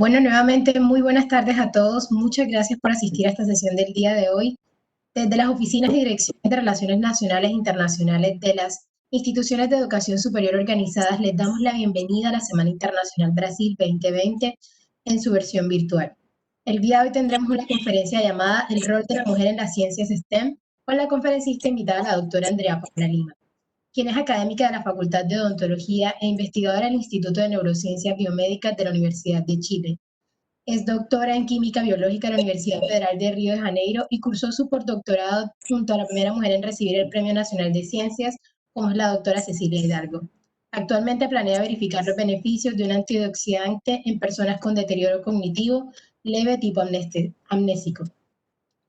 Bueno, nuevamente muy buenas tardes a todos. Muchas gracias por asistir a esta sesión del día de hoy. Desde las oficinas de Dirección de Relaciones Nacionales e Internacionales de las instituciones de educación superior organizadas, les damos la bienvenida a la Semana Internacional Brasil 2020 en su versión virtual. El día de hoy tendremos una conferencia llamada El rol de la mujer en las ciencias STEM con la conferencista invitada la doctora Andrea Paula Lima, quien es académica de la Facultad de Odontología e investigadora del Instituto de Neurociencias Biomédicas de la Universidad de Chile. Es doctora en Química Biológica de la Universidad Federal de Río de Janeiro y cursó su postdoctorado junto a la primera mujer en recibir el Premio Nacional de Ciencias, como es la doctora Cecilia Hidalgo. Actualmente planea verificar los beneficios de un antioxidante en personas con deterioro cognitivo leve tipo amnésico.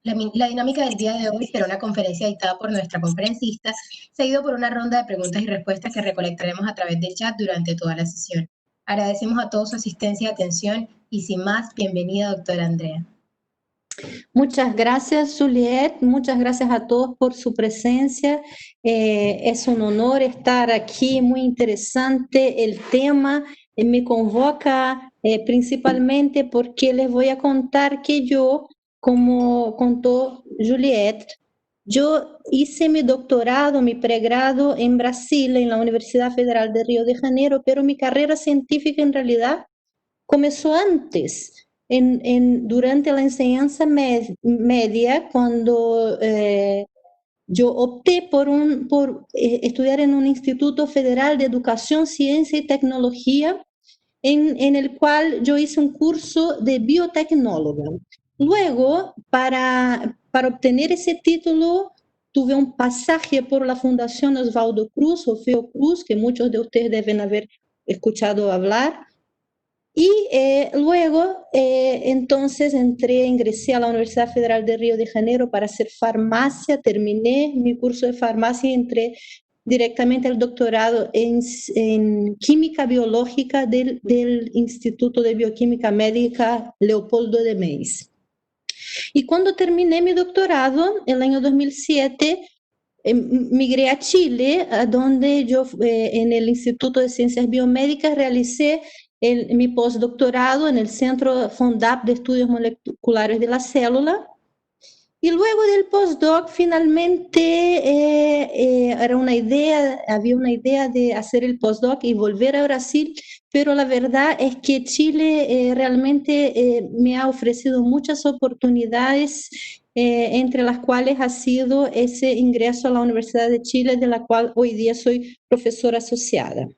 La dinámica del día de hoy será una conferencia dictada por nuestra conferencista, seguido por una ronda de preguntas y respuestas que recolectaremos a través del chat durante toda la sesión. Agradecemos a todos su asistencia y atención y sin más, bienvenida doctora Andrea. Muchas gracias, Juliet. Muchas gracias a todos por su presencia. Es un honor estar aquí, muy interesante el tema. Me convoca principalmente porque les voy a contar que yo, como contó Juliet, yo hice mi doctorado, mi pregrado en Brasil, en la Universidad Federal de Río de Janeiro, pero mi carrera científica en realidad comenzó antes, durante la enseñanza media, cuando yo opté por estudiar en un Instituto Federal de Educación, Ciencia y Tecnología, en el cual yo hice un curso de biotecnóloga. Luego, para obtener ese título, tuve un pasaje por la Fundación Osvaldo Cruz, o Fiocruz, que muchos de ustedes deben haber escuchado hablar. Y luego, entonces, ingresé a la Universidad Federal de Río de Janeiro para hacer farmacia, terminé mi curso de farmacia y entré directamente al doctorado en química biológica del Instituto de Bioquímica Médica Leopoldo de Meis. Y cuando terminé mi doctorado, en el año 2007, migré a Chile, donde yo en el Instituto de Ciencias Biomédicas realicé mi postdoctorado en el Centro FONDAP de Estudios Moleculares de la Célula. Y luego del postdoc, finalmente había una idea de hacer el postdoc y volver a Brasil, pero la verdad es que Chile realmente me ha ofrecido muchas oportunidades, entre las cuales ha sido ese ingreso a la Universidad de Chile, de la cual hoy día soy profesora asociada.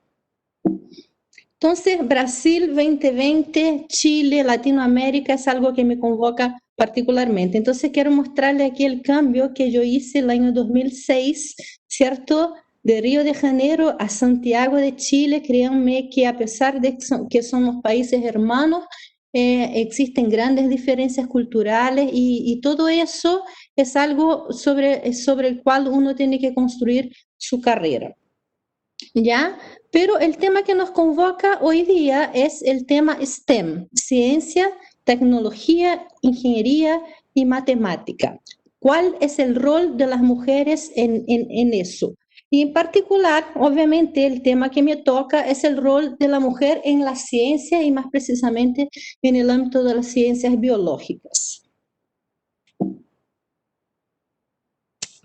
Entonces, Brasil 2020, Chile, Latinoamérica es algo que me convoca particularmente. Entonces, quiero mostrarle aquí el cambio que yo hice el año 2006, ¿cierto? De Río de Janeiro a Santiago de Chile. Créanme que a pesar de que somos países hermanos, existen grandes diferencias culturales y todo eso es algo sobre el cual uno tiene que construir su carrera. ¿Ya? Pero el tema que nos convoca hoy día es el tema STEM, ciencia, tecnología, ingeniería y matemática. ¿Cuál es el rol de las mujeres en eso? Y en particular, obviamente, el tema que me toca es el rol de la mujer en la ciencia y más precisamente en el ámbito de las ciencias biológicas.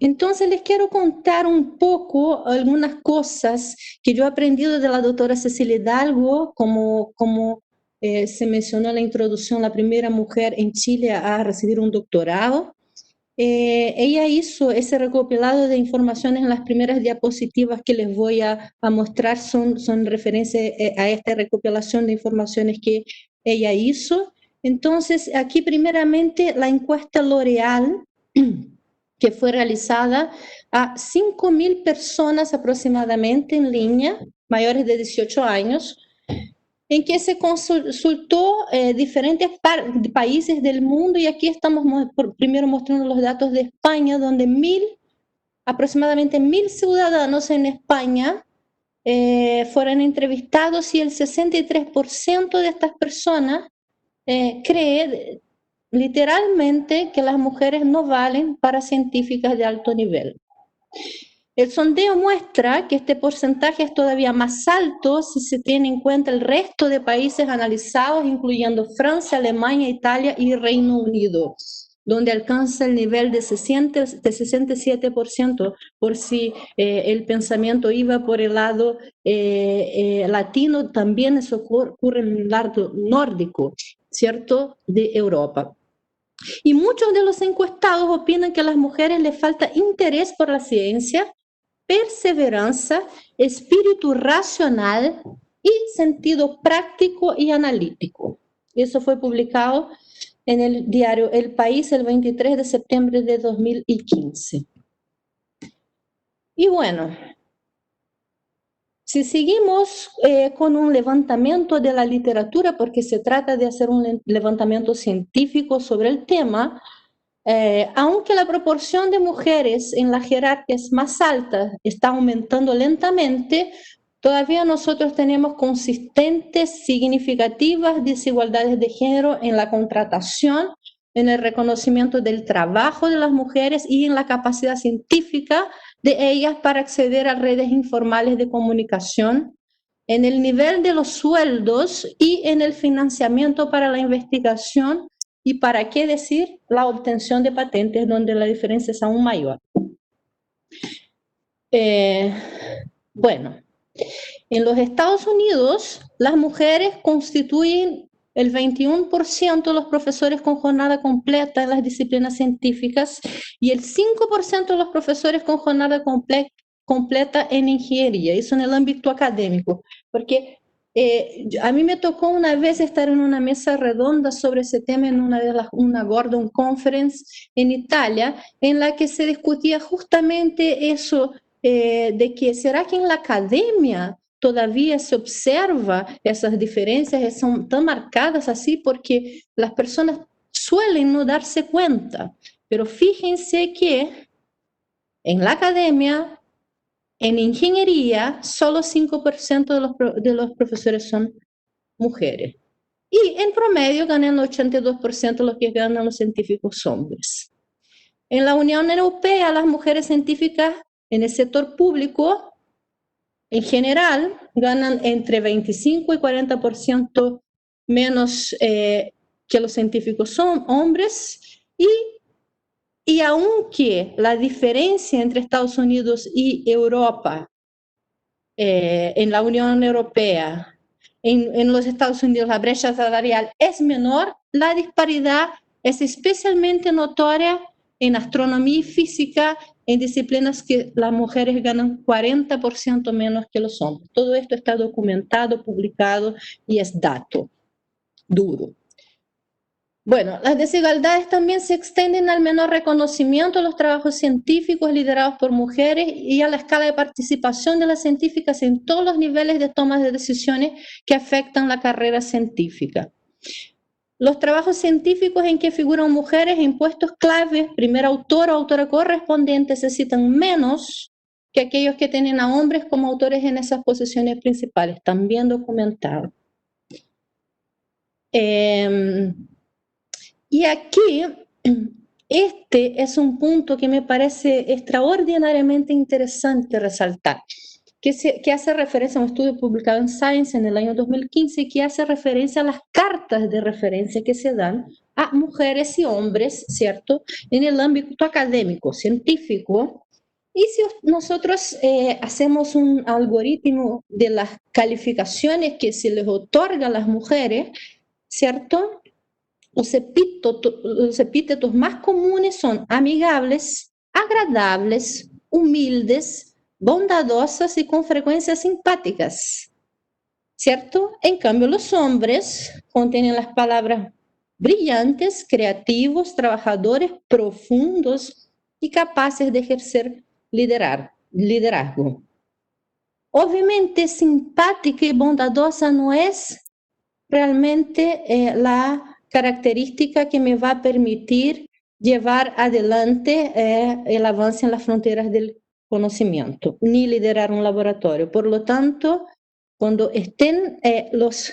Entonces les quiero contar un poco algunas cosas que yo he aprendido de la doctora Cecilia Hidalgo, como se mencionó en la introducción, la primera mujer en Chile a recibir un doctorado. Ella hizo ese recopilado de informaciones. En las primeras diapositivas que les voy a mostrar son referencia a esta recopilación de informaciones que ella hizo. Entonces, aquí primeramente la encuesta L'Oreal, que fue realizada a 5.000 personas aproximadamente en línea, mayores de 18 años, en que se consultó diferentes países del mundo, y aquí estamos primero mostrando los datos de España, donde aproximadamente 1.000 ciudadanos en España fueron entrevistados, y el 63% de estas personas cree literalmente que las mujeres no valen para científicas de alto nivel. El sondeo muestra que este porcentaje es todavía más alto si se tiene en cuenta el resto de países analizados, incluyendo Francia, Alemania, Italia y Reino Unido, donde alcanza el nivel de 67% por si el pensamiento iba por el lado latino, también eso ocurre en el lado nórdico, ¿cierto?, de Europa. Y muchos de los encuestados opinan que a las mujeres les falta interés por la ciencia, perseverancia, espíritu racional y sentido práctico y analítico. Eso fue publicado en el diario El País el 23 de septiembre de 2015. Y bueno, si seguimos con un levantamiento de la literatura, porque se trata de hacer un levantamiento científico sobre el tema, aunque la proporción de mujeres en la jerarquía es más alta, está aumentando lentamente, todavía nosotros tenemos consistentes, significativas desigualdades de género en la contratación, en el reconocimiento del trabajo de las mujeres y en la capacidad científica de ellas para acceder a redes informales de comunicación, en el nivel de los sueldos y en el financiamiento para la investigación y, para qué decir, la obtención de patentes, donde la diferencia es aún mayor. Bueno, en los Estados Unidos, las mujeres constituyen el 21% de los profesores con jornada completa en las disciplinas científicas y el 5% de los profesores con jornada completa en ingeniería, eso en el ámbito académico, porque a mí me tocó una vez estar en una mesa redonda sobre ese tema en una Gordon Conference en Italia, en la que se discutía justamente eso, de que será que en la academia todavía se observa esas diferencias, son tan marcadas así, porque las personas suelen no darse cuenta. Pero fíjense que en la academia, en ingeniería, solo 5% de los profesores son mujeres. Y en promedio ganan el 82% los que ganan los científicos hombres. En la Unión Europea, las mujeres científicas en el sector público, en general, ganan entre 25 y 40% menos que los científicos hombres, y aunque la diferencia entre Estados Unidos y Europa, en la Unión Europea, en los Estados Unidos la brecha salarial es menor, la disparidad es especialmente notoria en astronomía y física, en disciplinas que las mujeres ganan 40% menos que los hombres. Todo esto está documentado, publicado y es dato duro. Bueno, las desigualdades también se extienden al menor reconocimiento de los trabajos científicos liderados por mujeres y a la escala de participación de las científicas en todos los niveles de toma de decisiones que afectan la carrera científica. Los trabajos científicos en que figuran mujeres en puestos clave, primer autor o autora correspondiente, se citan menos que aquellos que tienen a hombres como autores en esas posiciones principales, también documentado. Y aquí, este es un punto que me parece extraordinariamente interesante resaltar, que hace referencia a un estudio publicado en Science en el año 2015, que hace referencia a las cartas de referencia que se dan a mujeres y hombres, ¿cierto?, en el ámbito académico, científico. Y si nosotros hacemos un algoritmo de las calificaciones que se les otorga a las mujeres, ¿cierto?, los epítetos más comunes son amigables, agradables, humildes, bondadosas y con frecuencia simpáticas, ¿cierto? En cambio, los hombres contienen las palabras brillantes, creativos, trabajadores, profundos y capaces de ejercer liderazgo. Obviamente, simpática y bondadosa no es realmente la característica que me va a permitir llevar adelante el avance en las fronteras del conocimiento, ni liderar un laboratorio. Por lo tanto, cuando estén los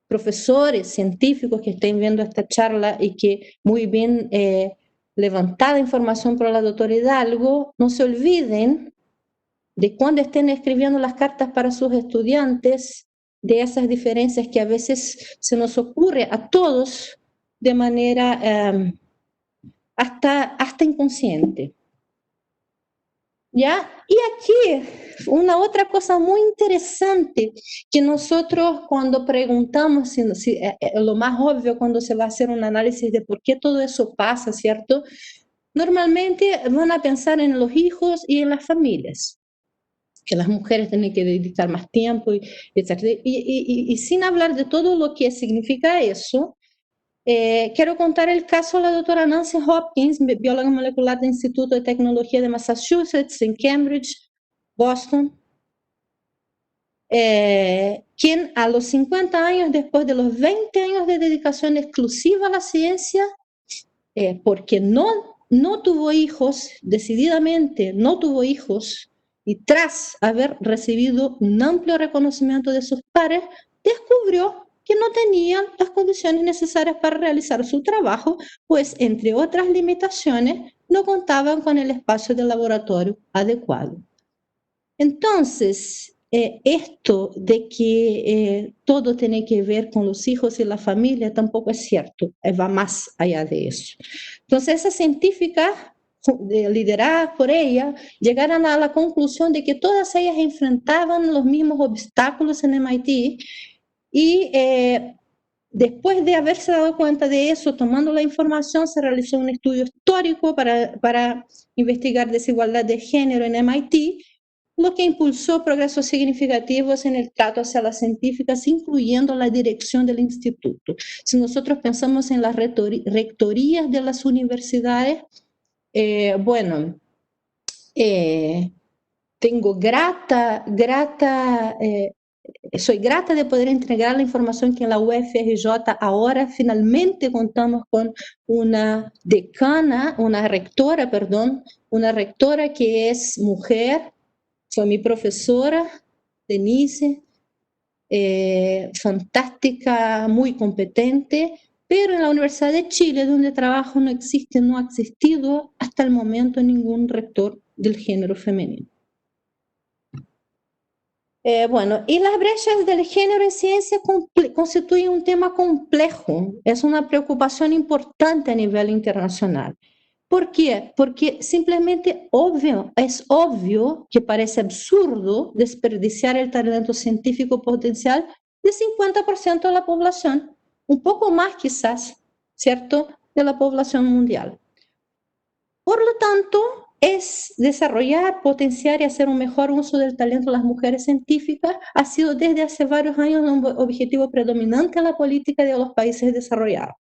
profesores científicos que estén viendo esta charla y que muy bien levantada información por la doctora Hidalgo, no se olviden de cuando estén escribiendo las cartas para sus estudiantes, de esas diferencias que a veces se nos ocurre a todos de manera hasta inconsciente. ¿Ya? Y aquí una otra cosa muy interesante que nosotros cuando preguntamos, lo más obvio cuando se va a hacer un análisis de por qué todo eso pasa, ¿cierto? Normalmente van a pensar en los hijos y en las familias, que las mujeres tienen que dedicar más tiempo, etc. Y sin hablar de todo lo que significa eso, quiero contar el caso de la doctora Nancy Hopkins, bióloga molecular del Instituto de Tecnología de Massachusetts, en Cambridge, Boston, quien a los 50 años, después de los 20 años de dedicación exclusiva a la ciencia, porque no tuvo hijos, decididamente no tuvo hijos, y tras haber recibido un amplio reconocimiento de sus pares, descubrió que no tenían las condiciones necesarias para realizar su trabajo, pues entre otras limitaciones no contaban con el espacio de laboratorio adecuado. Entonces, esto de que todo tiene que ver con los hijos y la familia tampoco es cierto, va más allá de eso. Entonces, esas científicas lideradas por ella llegaron a la conclusión de que todas ellas enfrentaban los mismos obstáculos en MIT y después de haberse dado cuenta de eso, tomando la información, se realizó un estudio histórico para investigar desigualdad de género en MIT, lo que impulsó progresos significativos en el trato hacia las científicas, incluyendo la dirección del instituto. Si nosotros pensamos en las rectorías de las universidades, tengo soy grata de poder entregar la información que en la UFRJ ahora finalmente contamos con una decana, una rectora que es mujer, fue mi profesora, Denise, fantástica, muy competente, pero en la Universidad de Chile, donde trabajo, no ha existido hasta el momento ningún rector del género femenino. Y las brechas del género en ciencia constituyen un tema complejo, es una preocupación importante a nivel internacional. ¿Por qué? Porque simplemente es obvio que parece absurdo desperdiciar el talento científico potencial de 50% de la población, un poco más quizás, ¿cierto?, de la población mundial. Por lo tanto, es desarrollar, potenciar y hacer un mejor uso del talento de las mujeres científicas ha sido desde hace varios años un objetivo predominante en la política de los países desarrollados.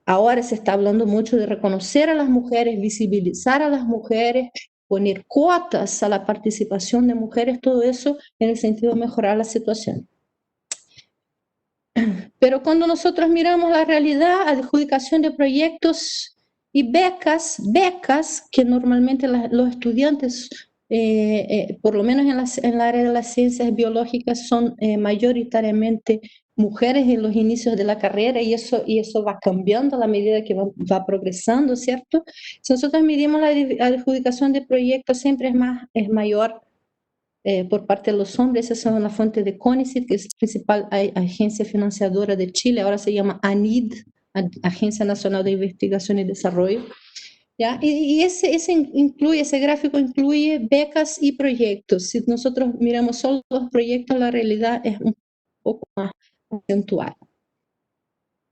Ahora se está hablando mucho de reconocer a las mujeres, visibilizar a las mujeres, poner cuotas a la participación de mujeres, todo eso en el sentido de mejorar la situación. Pero cuando nosotros miramos la realidad, adjudicación de proyectos y becas que normalmente los estudiantes, por lo menos en la área de las ciencias biológicas, son mayoritariamente mujeres en los inicios de la carrera y eso va cambiando a la medida que va progresando, ¿cierto? Si nosotros medimos la adjudicación de proyectos, siempre es mayor por parte de los hombres. Esa es una fuente de CONICET, que es la principal agencia financiadora de Chile, ahora se llama ANID, Agencia Nacional de Investigación y Desarrollo. ¿Ya? Y ese gráfico incluye becas y proyectos. Si nosotros miramos solo los proyectos, la realidad es un poco más acentuada.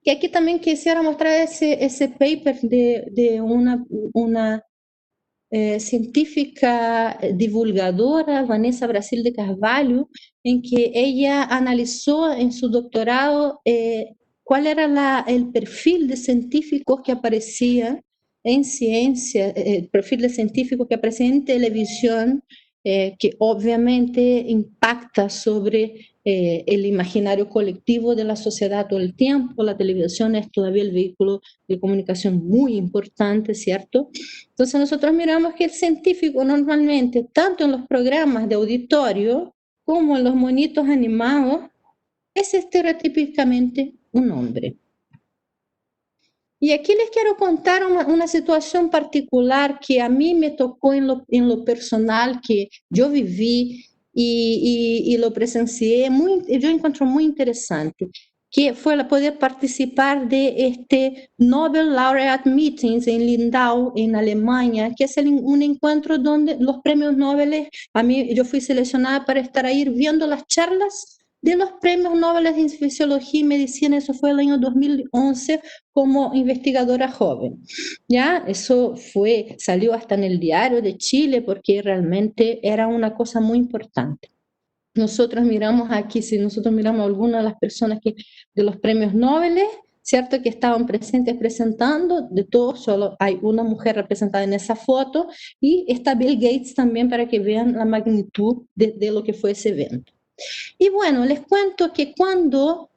Y aquí también quisiera mostrar ese paper de una científica divulgadora, Vanessa Brasil de Carvalho, en que ella analizó en su doctorado cuál era el perfil de científicos que aparecía en ciencia, el perfil de científicos que aparecía en televisión, que obviamente impacta sobre el imaginario colectivo de la sociedad todo el tiempo. La televisión es todavía el vehículo de comunicación muy importante, ¿cierto? Entonces nosotros miramos que el científico normalmente, tanto en los programas de auditorio como en los monitos animados, es estereotípicamente un hombre. Y aquí les quiero contar una situación particular que a mí me tocó en lo personal, que yo viví y lo presencié, yo encuentro muy interesante, que fue poder participar de este Nobel Laureate Meetings en Lindau, en Alemania, que es un encuentro donde los premios Nobel, yo fui seleccionada para estar ahí viendo las charlas de los premios Nobel en Fisiología y Medicina. Eso fue el año 2011 como investigadora joven. ¿Ya? Eso salió hasta en el Diario de Chile porque realmente era una cosa muy importante. Nosotros miramos aquí, si nosotros miramos a algunas de las personas de los premios Nobel, ¿cierto? Que estaban presentes presentando, de todos solo hay una mujer representada en esa foto, y está Bill Gates también para que vean la magnitud de lo que fue ese evento. Y bueno, les cuento que cuando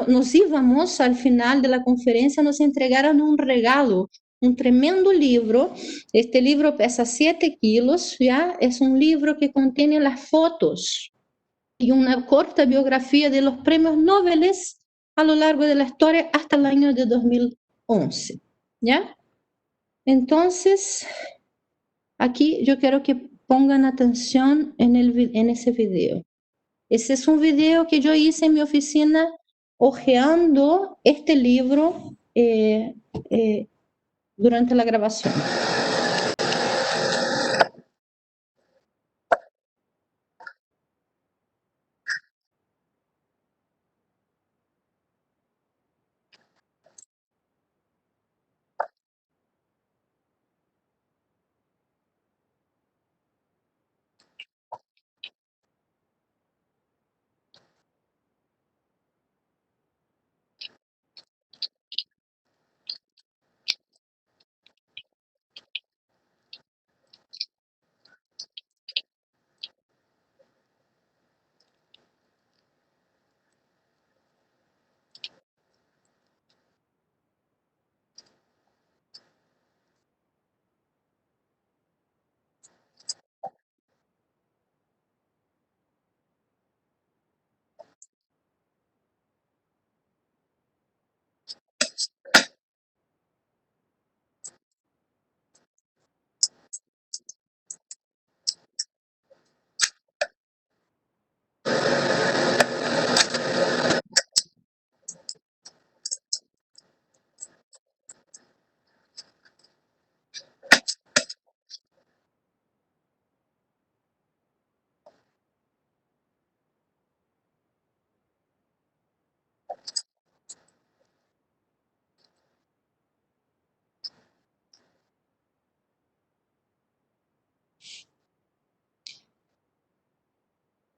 nos íbamos al final de la conferencia, nos entregaron un regalo, un tremendo libro. Este libro pesa 7 kilos, ¿ya? Es un libro que contiene las fotos y una corta biografía de los premios Nobel a lo largo de la historia hasta el año de 2011, ¿ya? Entonces, aquí yo quiero que pongan atención en ese video. Ese es un video que yo hice en mi oficina hojeando este libro durante la grabación.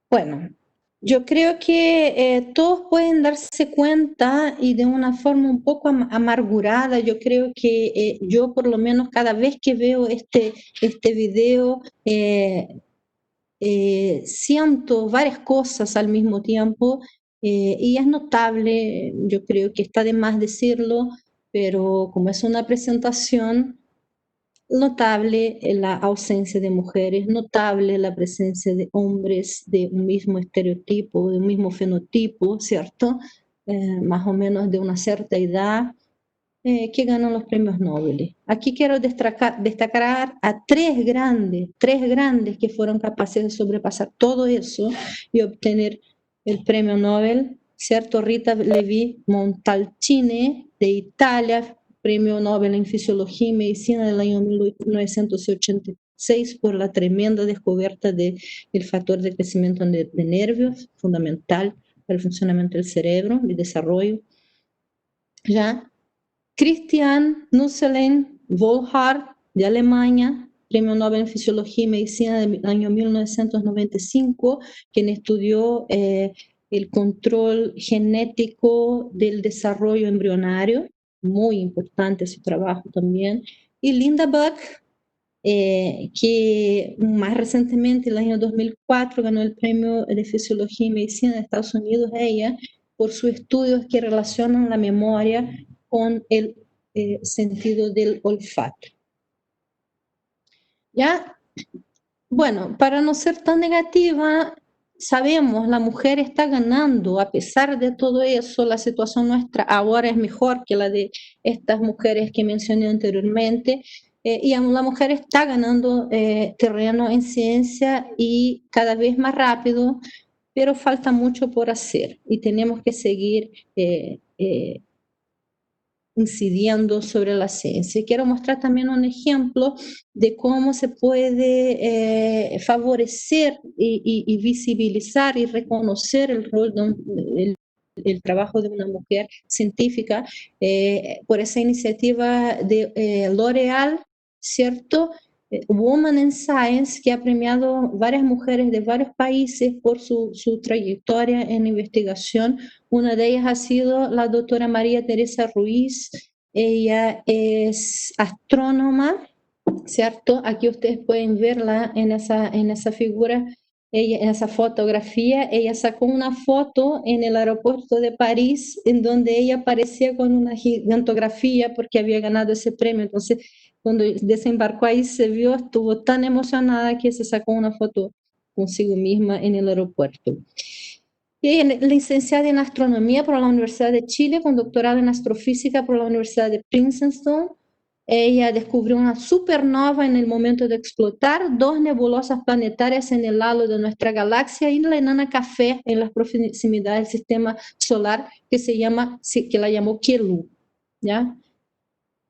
Bueno, yo creo que todos pueden darse cuenta y de una forma un poco amargurada. Yo creo que yo por lo menos cada vez que veo este video siento varias cosas al mismo tiempo y es notable, yo creo que está de más decirlo, pero como es una presentación, notable la ausencia de mujeres, notable la presencia de hombres de un mismo estereotipo, de un mismo fenotipo, ¿cierto? Más o menos de una cierta edad, que ganan los premios Nobel. Aquí quiero destacar a tres grandes que fueron capaces de sobrepasar todo eso y obtener el premio Nobel, ¿cierto? Rita Levi Montalcini de Italia, premio Nobel en Fisiología y Medicina del año 1986 por la tremenda descubierta del factor de crecimiento de nervios, fundamental para el funcionamiento del cerebro y desarrollo. ¿Ya? Christian Nusselen Volhard, de Alemania, premio Nobel en Fisiología y Medicina del año 1995, quien estudió el control genético del desarrollo embrionario, muy importante su trabajo también, y Linda Buck, que más recientemente, el año 2004, ganó el premio de Fisiología y Medicina de Estados Unidos, ella, por sus estudios que relacionan la memoria con el sentido del olfato. ¿Ya? Bueno, para no ser tan negativa, sabemos, la mujer está ganando, a pesar de todo eso, la situación nuestra ahora es mejor que la de estas mujeres que mencioné anteriormente, y la mujer está ganando terreno en ciencia y cada vez más rápido, pero falta mucho por hacer y tenemos que seguir incidiendo sobre la ciencia. Quiero mostrar también un ejemplo de cómo se puede favorecer y visibilizar y reconocer el rol el trabajo de una mujer científica por esa iniciativa de L'Oréal, ¿cierto? Woman in Science, que ha premiado varias mujeres de varios países por su trayectoria en investigación. Una de ellas ha sido la doctora María Teresa Ruiz. Ella es astrónoma, ¿cierto? Aquí ustedes pueden verla en esa figura, ella, en esa fotografía. Ella sacó una foto en el aeropuerto de París en donde ella aparecía con una gigantografía porque había ganado ese premio. Entonces, cuando desembarcó ahí, se vio, estuvo tan emocionada que se sacó una foto consigo misma en el aeropuerto. Y licenciada en astronomía por la Universidad de Chile, con doctorado en astrofísica por la Universidad de Princeton. Ella descubrió una supernova en el momento de explotar, dos nebulosas planetarias en el halo de nuestra galaxia y la enana café en las proximidades del sistema solar que la llamó Kielu, ¿ya?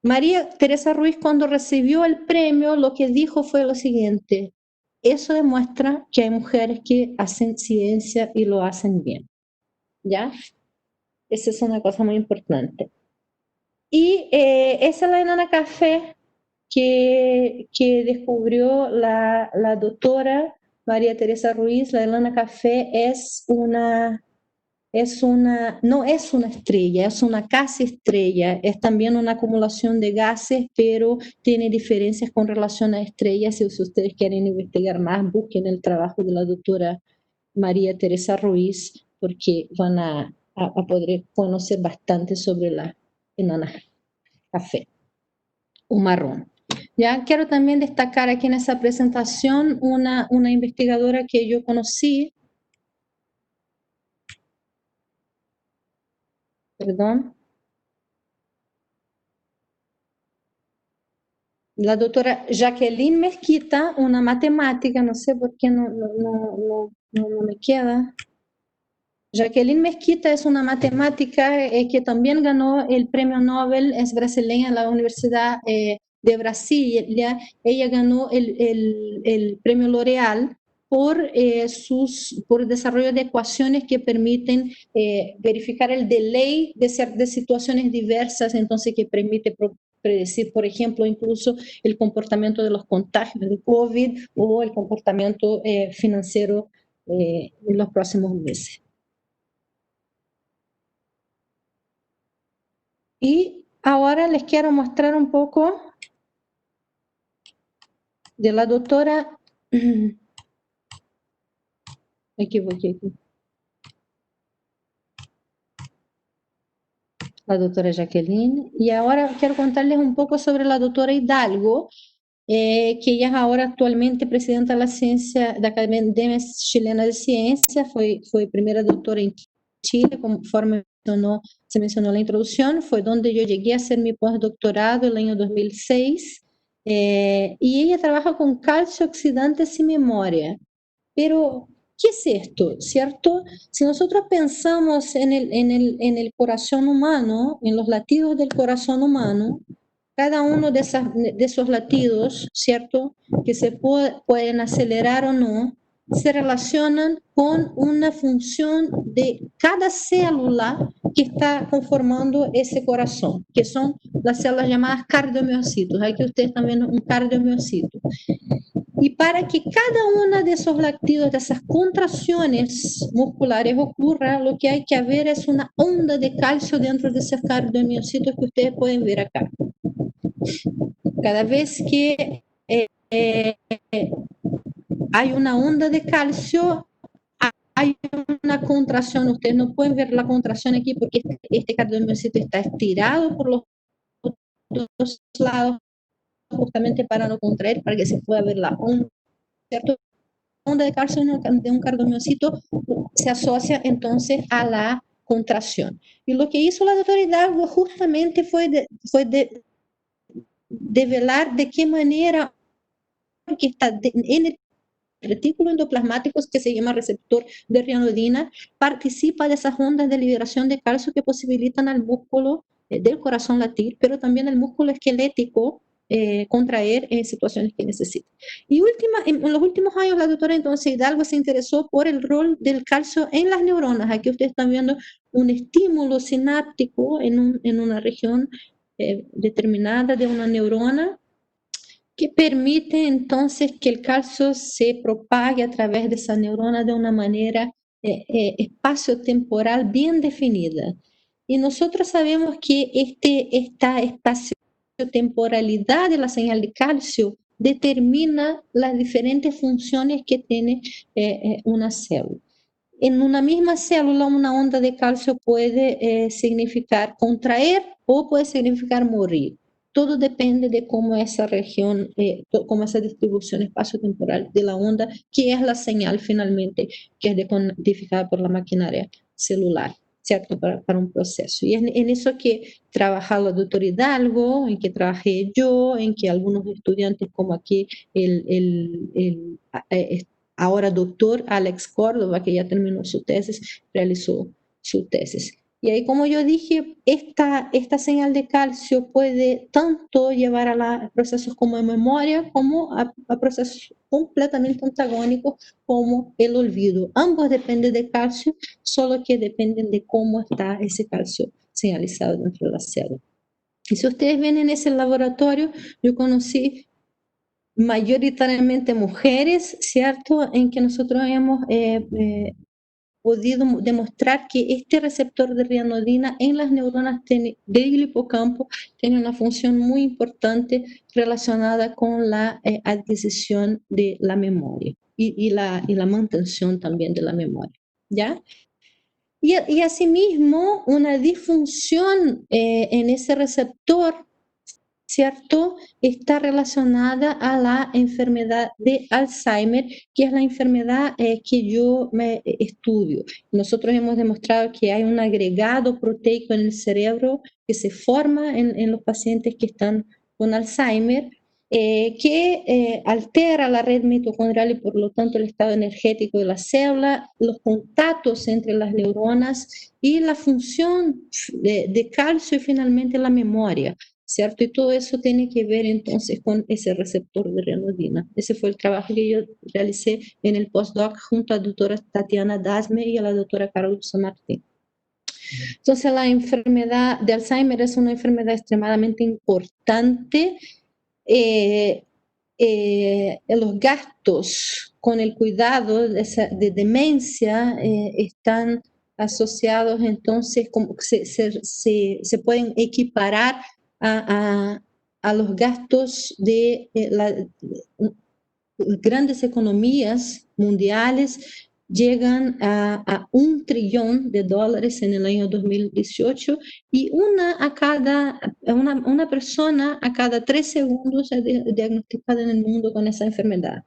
María Teresa Ruiz, cuando recibió el premio, lo que dijo fue lo siguiente: eso demuestra que hay mujeres que hacen ciencia y lo hacen bien, ¿ya? Esa es una cosa muy importante. Y esa es la enana café que descubrió la doctora María Teresa Ruiz. La enana café no es una estrella, es una casi estrella, es también una acumulación de gases, pero tiene diferencias con relación a estrellas. Si ustedes quieren investigar más, busquen el trabajo de la doctora María Teresa Ruiz, porque van a poder conocer bastante sobre la enana café o marrón. Ya quiero también destacar aquí en esa presentación una investigadora que yo conocí, perdón, la doctora Jacqueline Mezquita, una matemática, no sé por qué no me queda. Jacqueline Mezquita es una matemática que también ganó el premio Nobel, es brasileña en la Universidad de Brasilia. Ella ganó el premio L'Oréal por desarrollo de ecuaciones que permiten verificar el delay de situaciones diversas, entonces que permite predecir, por ejemplo, incluso el comportamiento de los contagios de COVID o el comportamiento financiero en los próximos meses. Y ahora les quiero mostrar un poco de la doctora, me equivoqué aquí, la doctora Jacqueline. Y ahora quiero contarles un poco sobre la doctora Hidalgo, que ella es ahora actualmente presidenta de la Academia Chilena de Ciencia, fue primera doctora en Chile, conforme se mencionó en la introducción, fue donde yo llegué a hacer mi postdoctorado el año 2006, y ella trabaja con calcio, oxidantes y memoria. Pero, ¿qué es esto? ¿Cierto? Si nosotros pensamos en el corazón humano, en los latidos del corazón humano, cada uno de esos latidos, ¿cierto? Que se pueden acelerar o no, se relacionan con una función de cada célula que está conformando ese corazón, que son las células llamadas cardiomiocitos. Aquí ustedes están viendo un cardiomiocito. Y para que cada una de esos latidos, de esas contracciones musculares ocurra, lo que hay que haber es una onda de calcio dentro de esos cardiomiocitos que ustedes pueden ver acá. Cada vez que hay una onda de calcio, hay una contracción. Ustedes no pueden ver la contracción aquí porque este cardiomiocito está estirado por los dos lados justamente para no contraer, para que se pueda ver la onda, ¿cierto? onda de calcio de un cardomiocito se asocia entonces a la contracción. Y lo que hizo la doctora Hidalgo justamente fue develar de qué manera que está en el retículo endoplasmático, que se llama receptor de rianodina, participa de esas ondas de liberación de calcio que posibilitan al músculo del corazón latir, pero también al músculo esquelético contraer en situaciones que necesita. Y en los últimos años la doctora entonces Hidalgo se interesó por el rol del calcio en las neuronas. Aquí ustedes están viendo un estímulo sináptico en una región determinada de una neurona, que permite entonces que el calcio se propague a través de esa neurona de una manera espacio-temporal bien definida. Y nosotros sabemos que esta espacio-temporalidad de la señal de calcio determina las diferentes funciones que tiene una célula. En una misma célula, una onda de calcio puede significar contraer o puede significar morir. Todo depende de cómo esa región, cómo esa distribución espacio-temporal de la onda, que es la señal finalmente que es decodificada por la maquinaria celular, ¿cierto? Para un proceso. Y es en eso que trabaja la doctora Hidalgo, en que trabajé yo, en que algunos estudiantes como aquí ahora doctor Alex Córdoba, que ya terminó su tesis, realizó su tesis. Y ahí, como yo dije, esta señal de calcio puede tanto llevar a procesos como de memoria, como a procesos completamente antagónicos, como el olvido. Ambos dependen de calcio, solo que dependen de cómo está ese calcio señalizado dentro de la célula. Y si ustedes ven en ese laboratorio, yo conocí mayoritariamente mujeres, ¿cierto? En que nosotros hemos podido demostrar que este receptor de rianodina en las neuronas del hipocampo tiene una función muy importante relacionada con la adquisición de la memoria y la mantención también de la memoria, ¿ya? Y asimismo, una disfunción en ese receptor, ¿cierto? Está relacionada a la enfermedad de Alzheimer, que es la enfermedad que yo me estudio. Nosotros hemos demostrado que hay un agregado proteico en el cerebro que se forma en los pacientes que están con Alzheimer, que altera la red mitocondrial y por lo tanto el estado energético de la célula, los contactos entre las neuronas y la función de calcio y finalmente la memoria, ¿cierto? Y todo eso tiene que ver entonces con ese receptor de rianodina. Ese fue el trabajo que yo realicé en el postdoc junto a la doctora Tatiana Dasme y a la doctora Carol Martín. Entonces la enfermedad de Alzheimer es una enfermedad extremadamente importante. Los gastos con el cuidado de demencia están asociados entonces, como se pueden equiparar a los gastos de las grandes economías mundiales. Llegan a $1 trillón en el año 2018 y una persona a cada 3 segundos es diagnosticada en el mundo con esa enfermedad.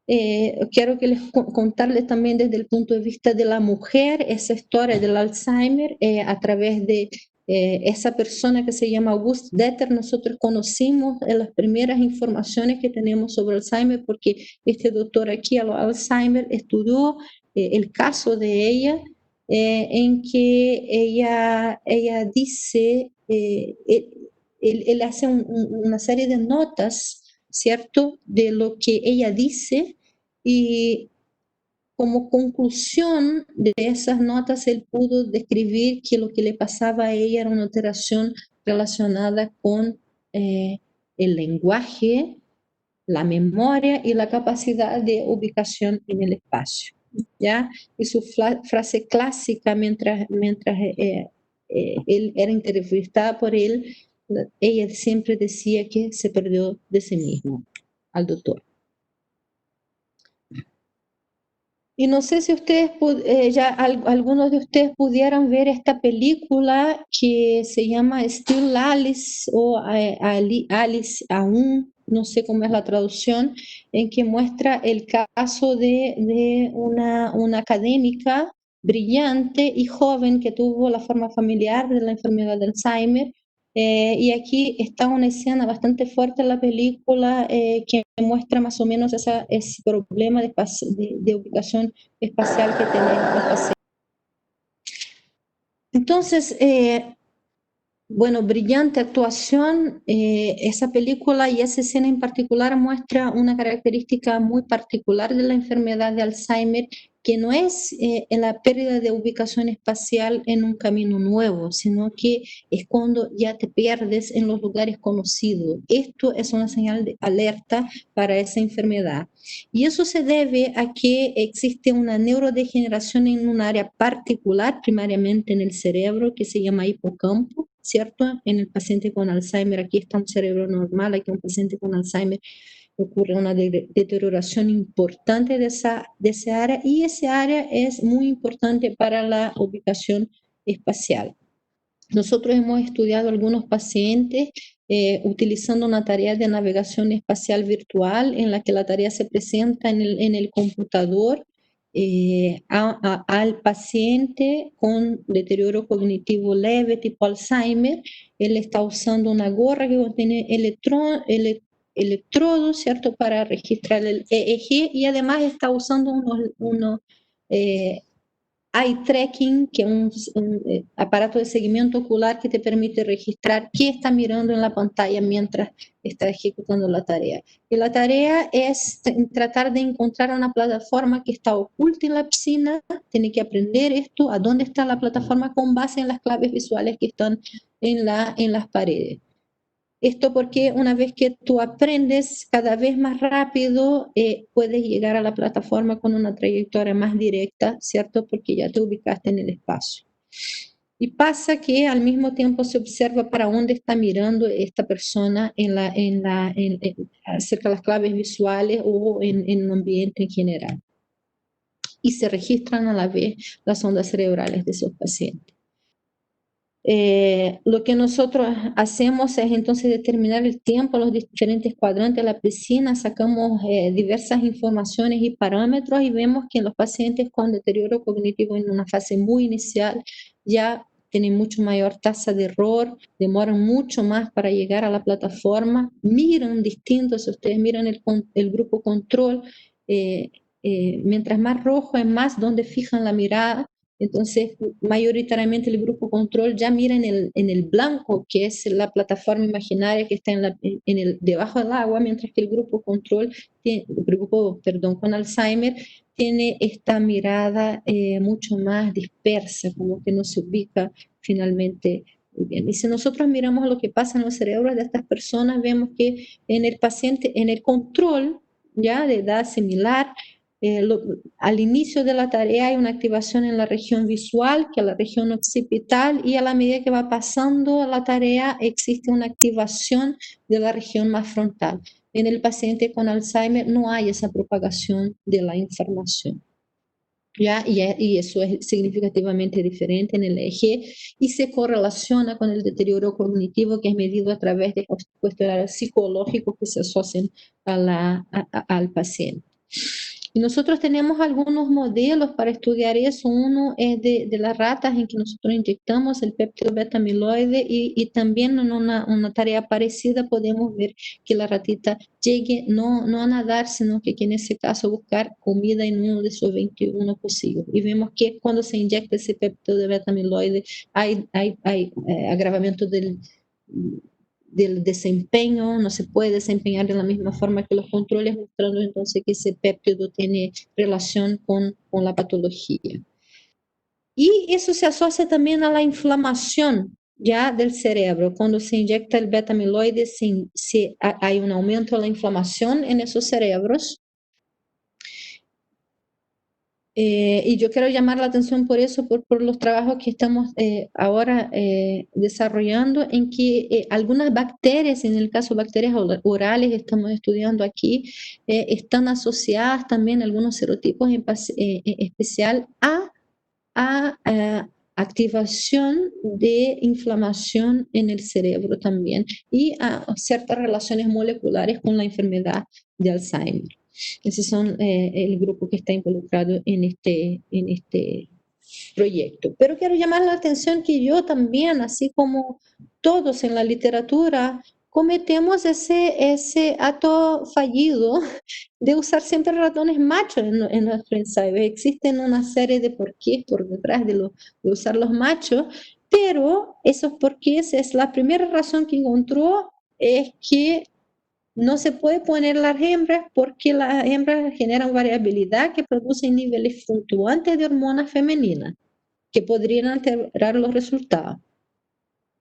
Quiero contarles también desde el punto de vista de la mujer esa historia del Alzheimer a través de esa persona que se llama August Deter. Nosotros conocimos las primeras informaciones que tenemos sobre Alzheimer porque este doctor aquí, Alzheimer, estudió el caso de ella, en que ella dice, él hace una serie de notas, ¿cierto?, de lo que ella dice, y como conclusión de esas notas él pudo describir que lo que le pasaba a ella era una alteración relacionada con el lenguaje, la memoria y la capacidad de ubicación en el espacio, ¿ya? Y su frase clásica mientras él era entrevistada por él, ella siempre decía que se perdió de sí mismo al doctor. Y no sé si ustedes, algunos de ustedes pudieran ver esta película que se llama Still Alice o Alice Aún, no sé cómo es la traducción, en que muestra el caso de una académica brillante y joven que tuvo la forma familiar de la enfermedad de Alzheimer. Y aquí está una escena bastante fuerte en la película que muestra más o menos ese problema de ubicación espacial que tienen los pacientes. Entonces, bueno, brillante actuación. Esa película y esa escena en particular muestra una característica muy particular de la enfermedad de Alzheimer, que no es la pérdida de ubicación espacial en un camino nuevo, sino que es cuando ya te pierdes en los lugares conocidos. Esto es una señal de alerta para esa enfermedad. Y eso se debe a que existe una neurodegeneración en un área particular, primariamente en el cerebro, que se llama hipocampo, ¿cierto? En el paciente con Alzheimer, aquí está un cerebro normal, aquí un paciente con Alzheimer ocurre una deterioración importante de esa área, y esa área es muy importante para la ubicación espacial. Nosotros hemos estudiado algunos pacientes utilizando una tarea de navegación espacial virtual en la que la tarea se presenta en el computador al paciente con deterioro cognitivo leve tipo Alzheimer. Él está usando una gorra que contiene electrodos, ¿cierto?, para registrar el EEG, y además está usando unos eye tracking, que es un aparato de seguimiento ocular que te permite registrar qué está mirando en la pantalla mientras está ejecutando la tarea. Y la tarea es tratar de encontrar una plataforma que está oculta en la piscina. Tiene que aprender esto, a dónde está la plataforma, con base en las claves visuales que están en las paredes. Esto porque una vez que tú aprendes cada vez más rápido, puedes llegar a la plataforma con una trayectoria más directa, ¿cierto? Porque ya te ubicaste en el espacio. Y pasa que al mismo tiempo se observa para dónde está mirando esta persona acerca de las claves visuales o en el ambiente en general. Y se registran a la vez las ondas cerebrales de esos pacientes. Lo que nosotros hacemos es entonces determinar el tiempo, los diferentes cuadrantes de la piscina, sacamos diversas informaciones y parámetros, y vemos que en los pacientes con deterioro cognitivo en una fase muy inicial ya tienen mucho mayor tasa de error, demoran mucho más para llegar a la plataforma, miran distintos. Si ustedes miran el grupo control, mientras más rojo es más donde fijan la mirada. Entonces, mayoritariamente el grupo control ya mira en el blanco, que es la plataforma imaginaria que está debajo del agua, mientras que el grupo control, con Alzheimer, tiene esta mirada mucho más dispersa, como que no se ubica finalmente muy bien. Y si nosotros miramos lo que pasa en los cerebros de estas personas, vemos que en el paciente, en el control, ya de edad similar, al inicio de la tarea hay una activación en la región visual, que es la región occipital, y a la medida que va pasando la tarea existe una activación de la región más frontal. En el paciente con Alzheimer no hay esa propagación de la información. ¿Ya? Y eso es significativamente diferente en el EEG y se correlaciona con el deterioro cognitivo, que es medido a través de cuestionarios psicológicos que se asocian al paciente. Y nosotros tenemos algunos modelos para estudiar eso. Uno es de las ratas, en que nosotros inyectamos el péptido beta-amiloide, y también en una tarea parecida podemos ver que la ratita llegue no a nadar, sino que en ese caso buscar comida en uno de esos 21 posibles. Y vemos que cuando se inyecta ese péptido beta-amiloide hay agravamiento del desempeño, no se puede desempeñar de la misma forma que los controles, mostrando entonces que ese péptido tiene relación con la patología. Y eso se asocia también a la inflamación ya del cerebro. Cuando se inyecta el beta-amiloide, hay un aumento de la inflamación en esos cerebros. Y yo quiero llamar la atención por eso, por los trabajos que estamos ahora desarrollando, en que algunas bacterias, en el caso bacterias orales que estamos estudiando aquí, están asociadas también a algunos serotipos en especial a activación de inflamación en el cerebro también y ciertas relaciones moleculares con la enfermedad de Alzheimer. Ese son el grupo que está involucrado en este proyecto. Pero quiero llamar la atención que yo también, así como todos en la literatura, cometemos ese acto fallido de usar siempre ratones machos en nuestro ensayo. Existen una serie de porqués por detrás de usar los machos, pero esos porqués es la primera razón que encontró es que no se puede poner las hembras porque las hembras generan variabilidad que producen niveles fluctuantes de hormonas femeninas que podrían alterar los resultados.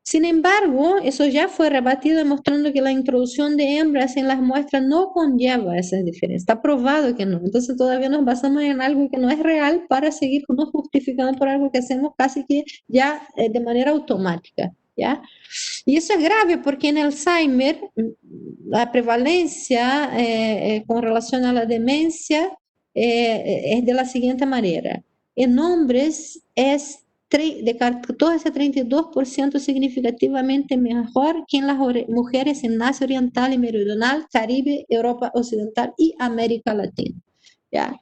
Sin embargo, eso ya fue rebatido demostrando que la introducción de hembras en las muestras no conlleva esas diferencias. Está probado que no. Entonces todavía nos basamos en algo que no es real para seguirnos justificando por algo que hacemos casi que ya de manera automática, ¿ya? Y eso es grave porque en Alzheimer la prevalencia con relación a la demencia es de la siguiente manera. En hombres es de 14 a 32% significativamente mejor que en las mujeres en Asia Oriental y Meridional, Caribe, Europa Occidental y América Latina. ¿Ya?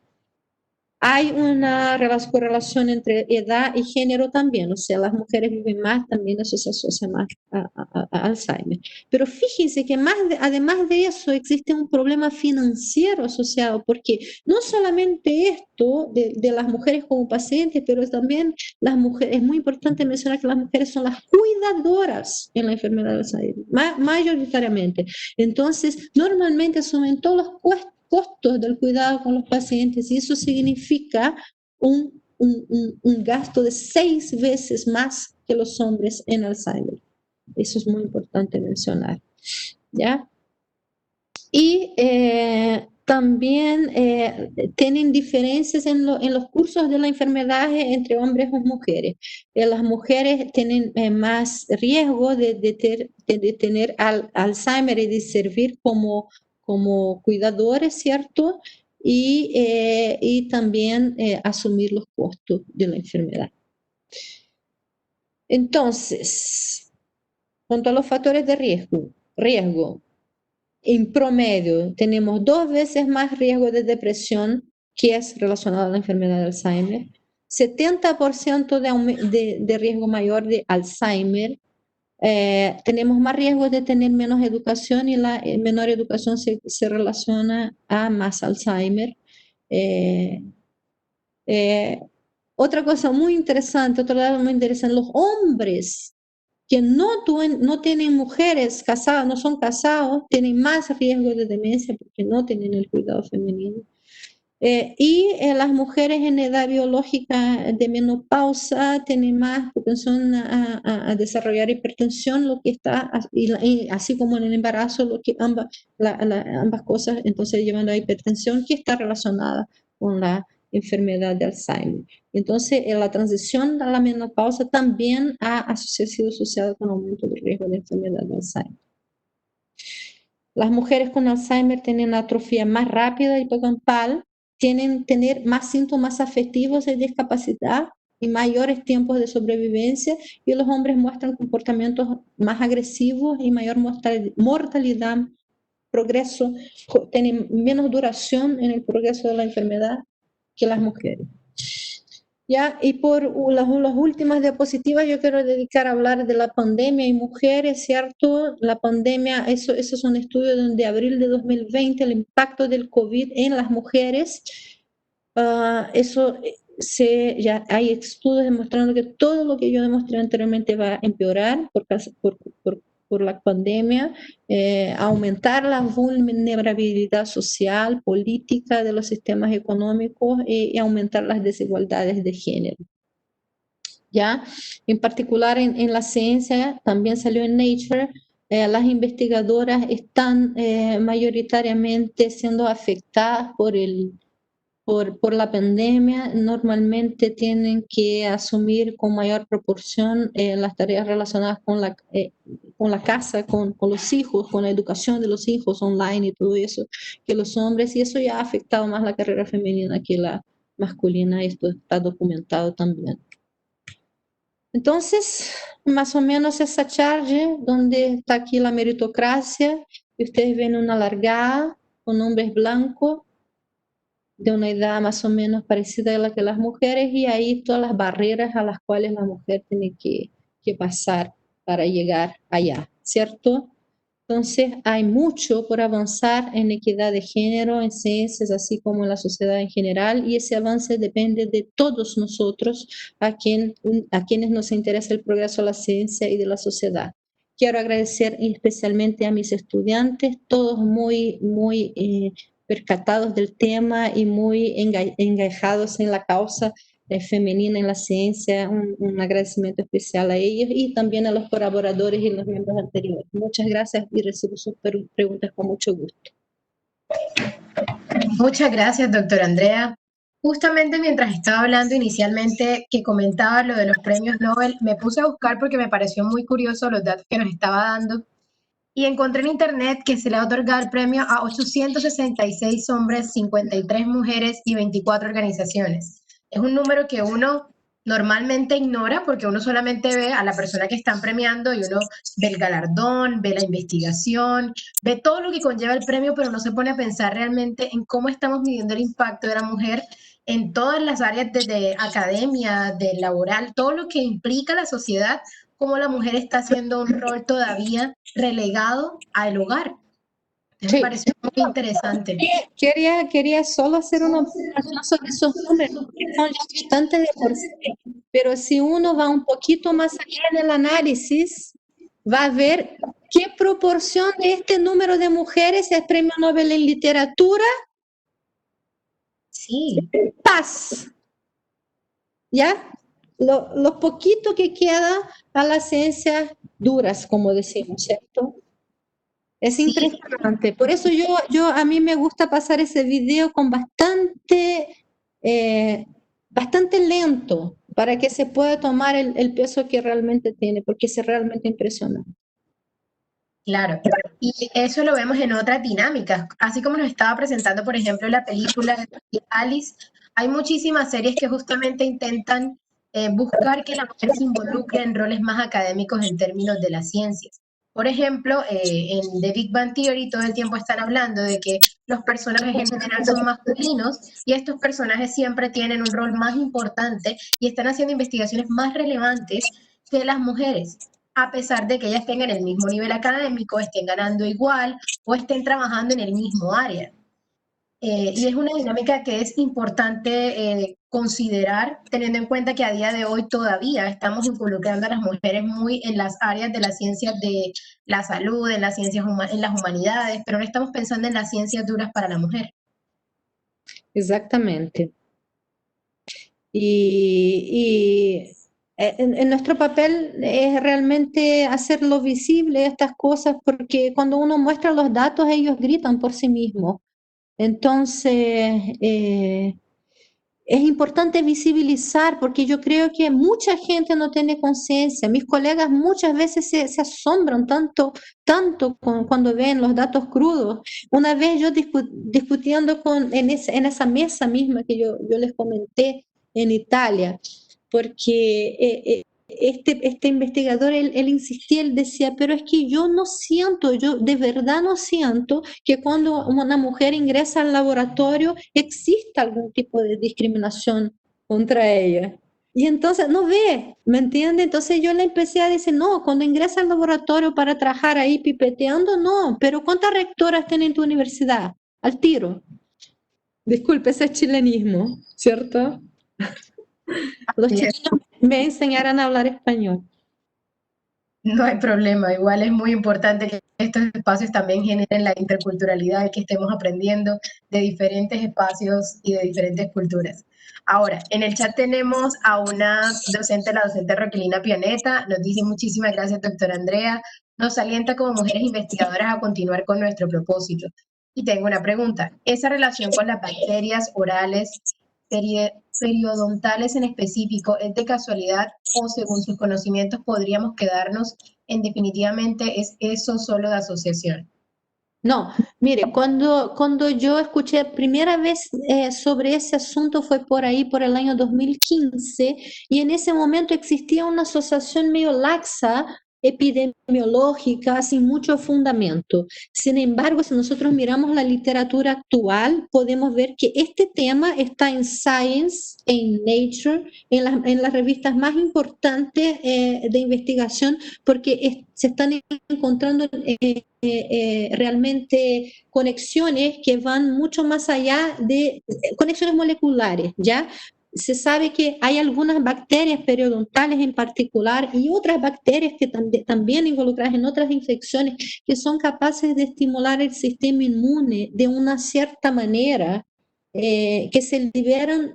Hay una correlación entre edad y género también, o sea, las mujeres viven más, también eso se asocia más a Alzheimer. Pero fíjense que además de eso existe un problema financiero asociado, porque no solamente esto de las mujeres como pacientes, pero también las mujeres, es muy importante mencionar que las mujeres son las cuidadoras en la enfermedad de Alzheimer, mayoritariamente. Entonces, normalmente asumen todos los costos del cuidado con los pacientes y eso significa un gasto de 6 veces más que los hombres en Alzheimer. Eso es muy importante mencionar, ¿ya? Y también tienen diferencias en los cursos de la enfermedad entre hombres y mujeres. Las mujeres tienen más riesgo de tener Alzheimer y de servir como cuidadores, ¿cierto? Y también asumir los costos de la enfermedad. Entonces, cuanto a los factores de riesgo, en promedio tenemos 2 veces más riesgo de depresión, que es relacionado a la enfermedad de Alzheimer, 70% de riesgo mayor de Alzheimer, tenemos más riesgo de tener menos educación y la menor educación se relaciona a más Alzheimer. Otra cosa muy interesante, otro lado muy interesante, los hombres que no tienen mujeres casadas, no son casados, tienen más riesgo de demencia porque no tienen el cuidado femenino. Y las mujeres en edad biológica de menopausa tienen más propensión a desarrollar hipertensión, lo que está, y así como en el embarazo, lo que ambas cosas, entonces llevando a hipertensión que está relacionada con la enfermedad de Alzheimer. Entonces, la transición a la menopausa también ha sido asociada con aumento del riesgo de enfermedad de Alzheimer. Las mujeres con Alzheimer tienen atrofia más rápida hipocampal, tienen tener más síntomas afectivos de discapacidad y mayores tiempos de sobrevivencia, y los hombres muestran comportamientos más agresivos y mayor mortalidad, progreso, tienen menos duración en el progreso de la enfermedad que las mujeres. ¿Ya? Y por las últimas diapositivas yo quiero dedicar a hablar de la pandemia y mujeres, ¿cierto? La pandemia, eso es un estudio de abril de 2020, el impacto del COVID en las mujeres. Eso ya hay estudios demostrando que todo lo que yo demostré anteriormente va a empeorar por la pandemia, aumentar la vulnerabilidad social, política de los sistemas económicos y aumentar las desigualdades de género. ¿Ya? En particular en la ciencia, también salió en Nature, las investigadoras están mayoritariamente siendo afectadas por la pandemia. Normalmente tienen que asumir con mayor proporción las tareas relacionadas con la casa, con los hijos, con la educación de los hijos online y todo eso, que los hombres, y eso ya ha afectado más la carrera femenina que la masculina, esto está documentado también. Entonces, más o menos esa charge, donde está aquí la meritocracia, y ustedes ven una largada con hombres blancos, de una edad más o menos parecida a la que las mujeres, y ahí todas las barreras a las cuales la mujer tiene que pasar para llegar allá, ¿cierto? Entonces, hay mucho por avanzar en equidad de género, en ciencias, así como en la sociedad en general, y ese avance depende de todos nosotros, a quienes nos interesa el progreso de la ciencia y de la sociedad. Quiero agradecer especialmente a mis estudiantes, todos muy percatados del tema y muy engajados en la causa femenina en la ciencia. Un agradecimiento especial a ellos y también a los colaboradores y los miembros anteriores. Muchas gracias y recibo sus preguntas con mucho gusto. Muchas gracias, doctora Andrea. Justamente mientras estaba hablando inicialmente que comentaba lo de los premios Nobel, me puse a buscar porque me pareció muy curioso los datos que nos estaba dando y encontré en internet que se le ha otorgado el premio a 866 hombres, 53 mujeres y 24 organizaciones. Es un número que uno normalmente ignora porque uno solamente ve a la persona que están premiando y uno ve el galardón, ve la investigación, ve todo lo que conlleva el premio, pero no se pone a pensar realmente en cómo estamos midiendo el impacto de la mujer en todas las áreas de academia, de laboral, todo lo que implica la sociedad, cómo la mujer está haciendo un rol todavía relegado al hogar. Me Sí. pareció muy interesante. Quería solo hacer una observación sobre esos números, que son ya bastante de por sí, pero si uno va un poquito más allá en el análisis, va a ver qué proporción de este número de mujeres es premio Nobel en literatura, Sí, paz, ¿ya? Lo poquito que queda a las ciencias duras, como decimos, ¿cierto? Es sí, impresionante. Por eso a mí me gusta pasar ese video con bastante lento, para que se pueda tomar el peso que realmente tiene, porque es realmente impresionante. claro. Y eso lo vemos en otras dinámicas. Así como nos estaba presentando, por ejemplo, la película de Alice, hay muchísimas series que justamente intentan buscar que la mujer se involucre en roles más académicos en términos de la ciencia. Por ejemplo, en The Big Bang Theory todo el tiempo están hablando de que los personajes en general son masculinos y estos personajes siempre tienen un rol más importante y están haciendo investigaciones más relevantes que las mujeres, a pesar de que ellas tengan el mismo nivel académico, estén ganando igual o estén trabajando en el mismo área. Y es una dinámica que es importante considerar, teniendo en cuenta que a día de hoy todavía estamos involucrando a las mujeres muy en las áreas de las ciencias de la salud, en las ciencias en las humanidades, pero no estamos pensando en las ciencias duras para la mujer. Exactamente. En nuestro papel es realmente hacerlo visible estas cosas, porque cuando uno muestra los datos, ellos gritan por sí mismos. Entonces, es importante visibilizar, porque yo creo que mucha gente no tiene conciencia. Mis colegas muchas veces se asombran tanto cuando ven los datos crudos. Una vez yo discutiendo en esa mesa misma que yo les comenté en Italia, porque este investigador, él insistía, él decía, pero es que yo no siento, yo de verdad no siento que cuando una mujer ingresa al laboratorio exista algún tipo de discriminación contra ella. Y entonces no ve, ¿me entiende? Entonces yo le empecé a decir, no, cuando ingresa al laboratorio para trabajar ahí pipeteando, no, pero ¿cuántas rectoras tiene en tu universidad? Al tiro. Disculpe, ese es chilenismo, ¿cierto? Los chilenos me enseñaron a hablar español. No hay problema, igual es muy importante que estos espacios también generen la interculturalidad y que estemos aprendiendo de diferentes espacios y de diferentes culturas. Ahora, en el chat tenemos a una docente, la docente Roquelina Pianeta, nos dice muchísimas gracias, doctora Andrea, nos alienta como mujeres investigadoras a continuar con nuestro propósito. Y tengo una pregunta, ¿esa relación con las bacterias orales periodontales en específico es de casualidad o según sus conocimientos podríamos quedarnos en definitivamente es eso solo de asociación? No, mire, cuando yo escuché primera vez sobre ese asunto fue por ahí, por el año 2015, y en ese momento existía una asociación medio laxa, epidemiológica, sin mucho fundamento. Sin embargo, si nosotros miramos la literatura actual, podemos ver que este tema está en Science, en Nature, en las revistas más importantes de investigación, porque se están encontrando realmente conexiones que van mucho más allá de conexiones moleculares, ¿ya? Se sabe que hay algunas bacterias periodontales en particular y otras bacterias que también involucradas en otras infecciones que son capaces de estimular el sistema inmune de una cierta manera, que se liberan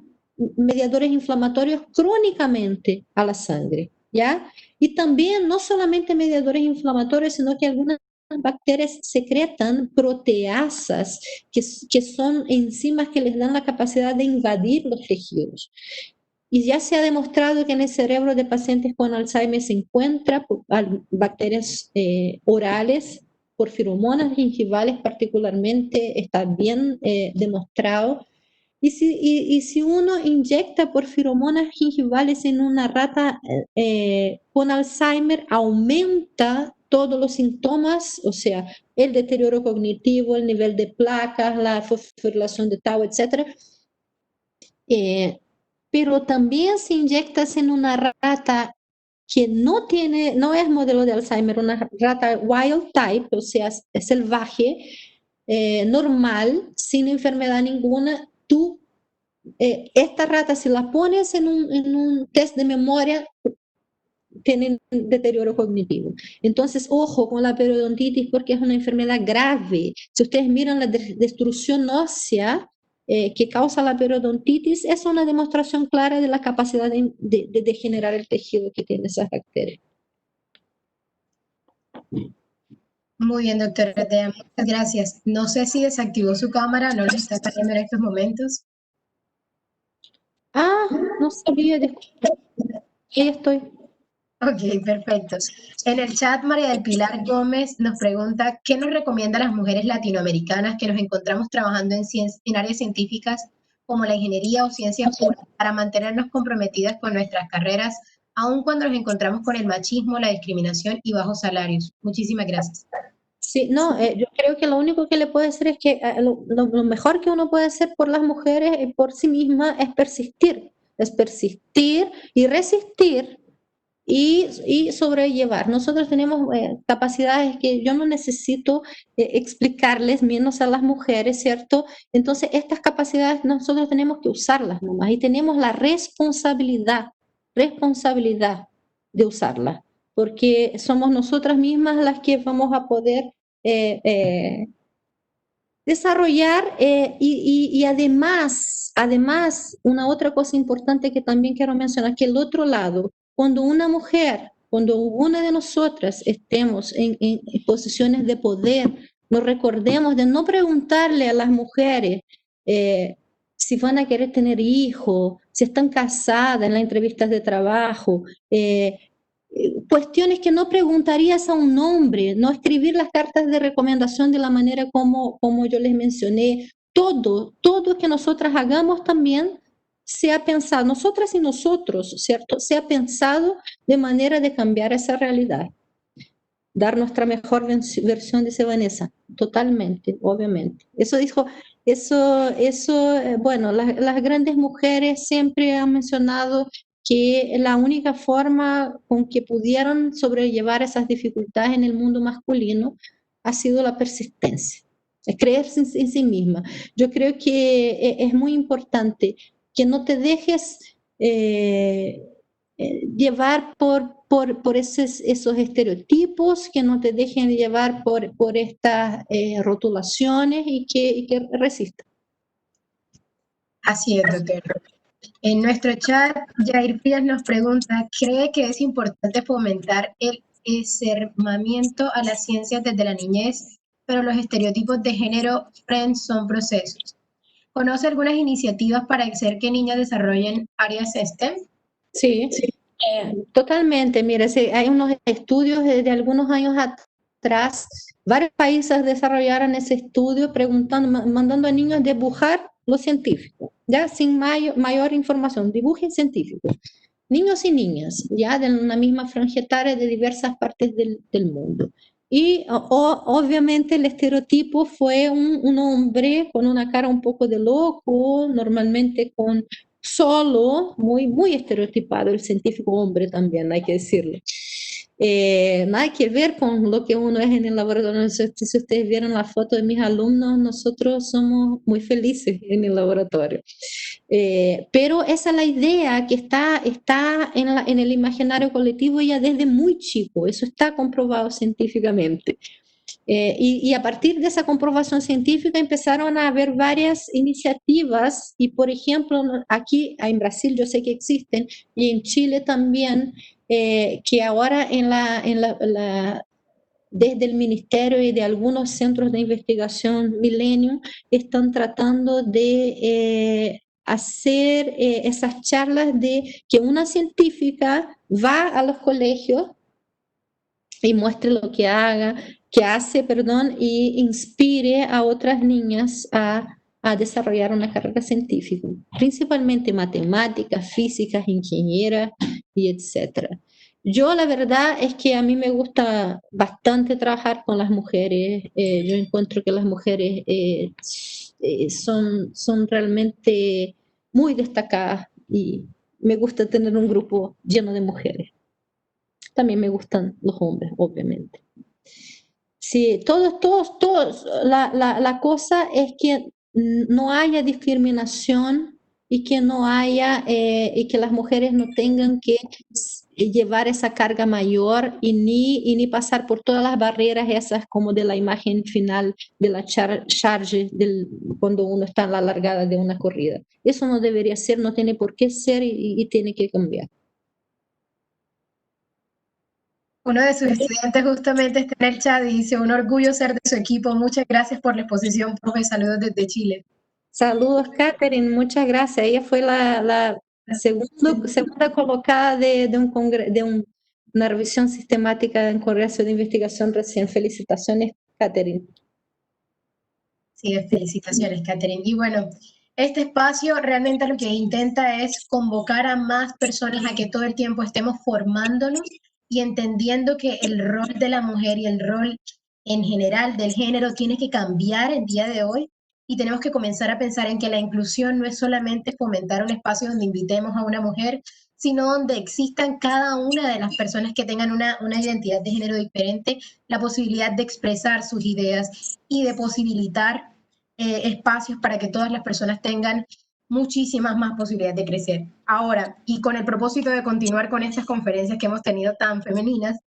mediadores inflamatorios crónicamente a la sangre, ¿ya? Y también no solamente mediadores inflamatorios, sino que algunas bacterias secretan proteasas, que son enzimas que les dan la capacidad de invadir los tejidos. Y ya se ha demostrado que en el cerebro de pacientes con Alzheimer se encuentra bacterias orales, por feromonas gingivales particularmente, está bien demostrado. Y si uno inyecta por feromonas gingivales en una rata con Alzheimer, aumenta todos los síntomas, o sea, el deterioro cognitivo, el nivel de placas, la fosforilación de tau, etc. Eh, pero también si inyectas en una rata que no es modelo de Alzheimer, una rata wild type, o sea, es salvaje, normal, sin enfermedad ninguna, esta rata, si la pones en un test de memoria, tienen deterioro cognitivo. Entonces, ojo con la periodontitis porque es una enfermedad grave. Si ustedes miran la destrucción ósea que causa la periodontitis, es una demostración clara de la capacidad de degenerar el tejido que tiene esas bacterias. Muy bien, doctora Tea, muchas gracias. No sé si desactivó su cámara, no la está saliendo en estos momentos. Ah, no sabía, disculpa. Ahí estoy. Ok, perfecto. En el chat, María del Pilar Gómez nos pregunta, ¿qué nos recomienda a las mujeres latinoamericanas que nos encontramos trabajando en áreas científicas como la ingeniería o ciencias puras para mantenernos comprometidas con nuestras carreras, aun cuando nos encontramos con el machismo, la discriminación y bajos salarios? Muchísimas gracias. Sí, no, yo creo que lo único que le puede hacer es que lo mejor que uno puede hacer por las mujeres y por sí misma es persistir y resistir y sobrellevar. Nosotros tenemos capacidades que yo no necesito explicarles menos a las mujeres, ¿cierto? Entonces, estas capacidades nosotros tenemos que usarlas nomás y tenemos la responsabilidad de usarlas, porque somos nosotras mismas las que vamos a poder eh, eh, desarrollar y además, una otra cosa importante que también quiero mencionar, que el otro lado, cuando una de nosotras estemos en posiciones de poder, nos recordemos de no preguntarle a las mujeres si van a querer tener hijos, si están casadas en las entrevistas de trabajo, cuestiones que no preguntarías a un hombre, no escribir las cartas de recomendación de la manera como yo les mencioné, todo que nosotras hagamos también se ha pensado, nosotras y nosotros, ¿cierto? Se ha pensado de manera de cambiar esa realidad, dar nuestra mejor versión, dice Vanessa, totalmente, obviamente. Eso dijo, bueno, las grandes mujeres siempre han mencionado que la única forma con que pudieron sobrellevar esas dificultades en el mundo masculino ha sido la persistencia, es creerse en sí misma. Yo creo que es muy importante que no te dejes llevar por esos estereotipos, que no te dejen llevar por estas rotulaciones y que resistan. Así es, doctora. En nuestro chat, Jair Frías nos pregunta, ¿cree que es importante fomentar el acercamiento a las ciencias desde la niñez, pero los estereotipos de género son procesos? ¿Conoce algunas iniciativas para hacer que niñas desarrollen áreas STEM? Sí, totalmente. Mira, sí, hay unos estudios de algunos años atrás atrás, varios países desarrollaron ese estudio preguntando, mandando a niños dibujar lo científico, ya sin mayor información, dibujen científico. Niños y niñas, ya de una misma franja etaria de diversas partes del mundo. Y obviamente el estereotipo fue un hombre con una cara un poco de loco, normalmente con solo, muy estereotipado, el científico hombre también, hay que decirlo. Nada que ver con lo que uno es en el laboratorio. No sé si ustedes vieron la foto de mis alumnos, nosotros somos muy felices en el laboratorio. Pero esa es la idea que está en el imaginario colectivo ya desde muy chico, eso está comprobado científicamente. Y a partir de esa comprobación científica empezaron a haber varias iniciativas y, por ejemplo, aquí en Brasil yo sé que existen y en Chile también, que ahora desde el Ministerio y de algunos centros de investigación Millennium están tratando de hacer esas charlas de que una científica va a los colegios y muestre lo que hace, perdón, y inspire a otras niñas a desarrollar una carrera científica, principalmente matemáticas, físicas, ingenieras y etcétera. Yo la verdad es que a mí me gusta bastante trabajar con las mujeres. Yo encuentro que las mujeres son realmente muy destacadas y me gusta tener un grupo lleno de mujeres. También me gustan los hombres, obviamente. Sí, todos, la cosa es que no haya discriminación y que no haya, y que las mujeres no tengan que llevar esa carga mayor y ni pasar por todas las barreras esas como de la imagen final de la charge cuando uno está en la largada de una corrida. Eso no debería ser, no tiene por qué ser y tiene que cambiar. Uno de sus estudiantes justamente está en el chat y dice, un orgullo ser de su equipo. Muchas gracias por la exposición, profe. Saludos desde Chile. Saludos, Catherine. Muchas gracias. Ella fue la segunda colocada de una revisión sistemática en Congreso de Investigación recién. Felicitaciones, Catherine. Sí, felicitaciones, Catherine. Y bueno, este espacio realmente lo que intenta es convocar a más personas a que todo el tiempo estemos formándonos y entendiendo que el rol de la mujer y el rol en general del género tiene que cambiar el día de hoy y tenemos que comenzar a pensar en que la inclusión no es solamente fomentar un espacio donde invitemos a una mujer, sino donde existan cada una de las personas que tengan una identidad de género diferente, la posibilidad de expresar sus ideas y de posibilitar espacios para que todas las personas tengan muchísimas más posibilidades de crecer. Ahora, y con el propósito de continuar con estas conferencias que hemos tenido tan femeninas,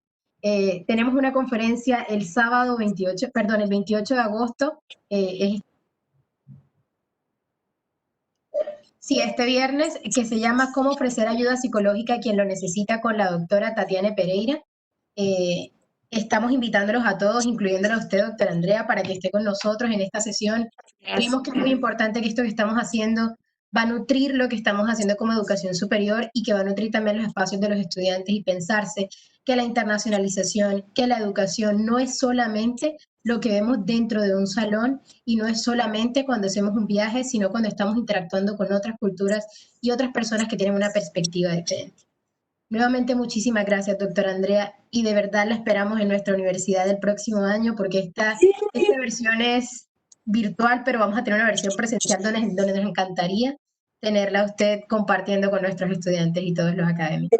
tenemos una conferencia el sábado 28, perdón, el 28 de agosto, sí, este viernes, que se llama Cómo ofrecer ayuda psicológica a quien lo necesita con la doctora Tatiana Pereira. Estamos invitándolos a todos, incluyéndola a usted, doctora Andrea, para que esté con nosotros en esta sesión. Creemos que es muy importante que esto que estamos haciendo va a nutrir lo que estamos haciendo como educación superior y que va a nutrir también los espacios de los estudiantes y pensarse que la internacionalización, que la educación no es solamente lo que vemos dentro de un salón y no es solamente cuando hacemos un viaje, sino cuando estamos interactuando con otras culturas y otras personas que tienen una perspectiva diferente. Nuevamente, muchísimas gracias, doctora Andrea, y de verdad la esperamos en nuestra universidad el próximo año, porque esta versión es virtual, pero vamos a tener una versión presencial donde nos encantaría tenerla a usted compartiendo con nuestros estudiantes y todos los académicos.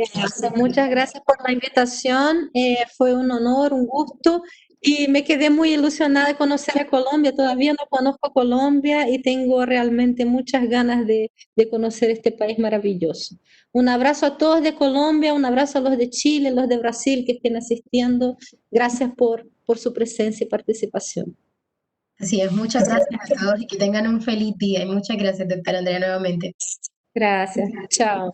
Muchas gracias por la invitación, fue un honor, un gusto, y me quedé muy ilusionada de conocer a Colombia. Todavía no conozco Colombia y tengo realmente muchas ganas de conocer este país maravilloso. Un abrazo a todos de Colombia, un abrazo a los de Chile, los de Brasil que estén asistiendo. Gracias por su presencia y participación. Así es, muchas gracias a todos y que tengan un feliz día. Y muchas gracias, doctora Andrea, nuevamente. Gracias, chao.